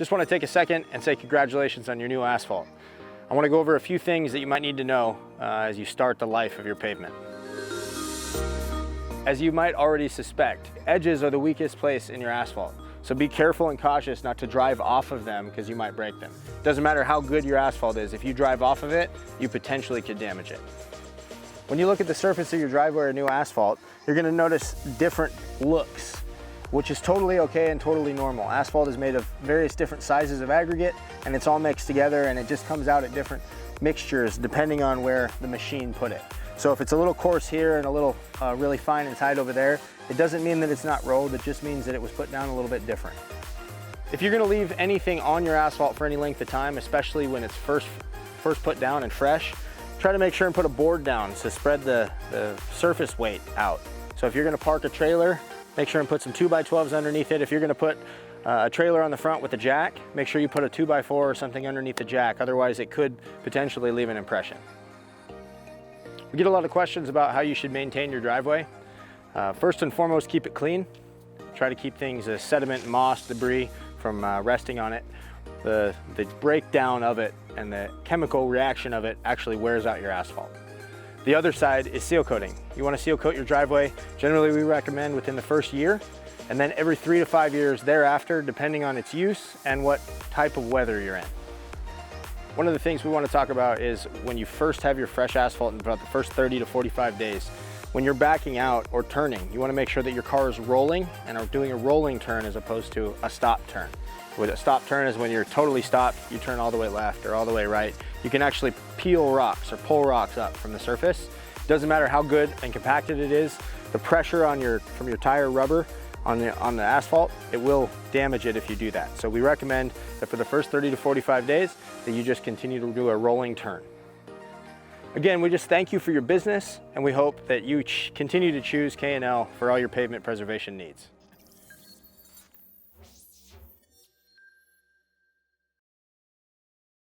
Just want to take a second and say congratulations on your new asphalt. I want to go over a few things that you might need to know as you start the life of your pavement. As you might already suspect, edges are the weakest place in your asphalt. So be careful and cautious not to drive off of them because you might break them. Doesn't matter how good your asphalt is, if you drive off of it, you potentially could damage it. When you look at the surface of your driveway or new asphalt, you're going to notice different looks, which is totally okay and totally normal. Asphalt is made of various different sizes of aggregate, and it's all mixed together, and it just comes out at different mixtures depending on where the machine put it. So if it's a little coarse here and a little really fine and tight over there, it doesn't mean that it's not rolled, it just means that it was put down a little bit different. If you're gonna leave anything on your asphalt for any length of time, especially when it's first put down and fresh, try to make sure and put a board down to spread the surface weight out. So if you're gonna park a trailer, make sure and put some 2x12s underneath it. If you're gonna put a trailer on the front with a jack, make sure you put a 2x4 or something underneath the jack, otherwise it could potentially leave an impression. We get a lot of questions about how you should maintain your driveway. First and foremost, keep it clean. Try to keep things, sediment, moss, debris from resting on it. The breakdown of it and the chemical reaction of it actually wears out your asphalt. The other side is seal coating. You want to seal coat your driveway. Generally, we recommend within the first year, and then every 3 to 5 years thereafter, depending on its use and what type of weather you're in. One of the things we want to talk about is when you first have your fresh asphalt in about the first 30 to 45 days, when you're backing out or turning, you want to make sure that your car is rolling and are doing a rolling turn as opposed to a stop turn. With a stop turn is when you're totally stopped, you turn all the way left or all the way right. You can actually peel rocks or pull rocks up from the surface. Doesn't matter how good and compacted it is, the pressure from your tire rubber on the asphalt, it will damage it if you do that. So we recommend that for the first 30 to 45 days that you just continue to do a rolling turn. Again, we just thank you for your business, and we hope that you continue to choose KNL for all your pavement preservation needs.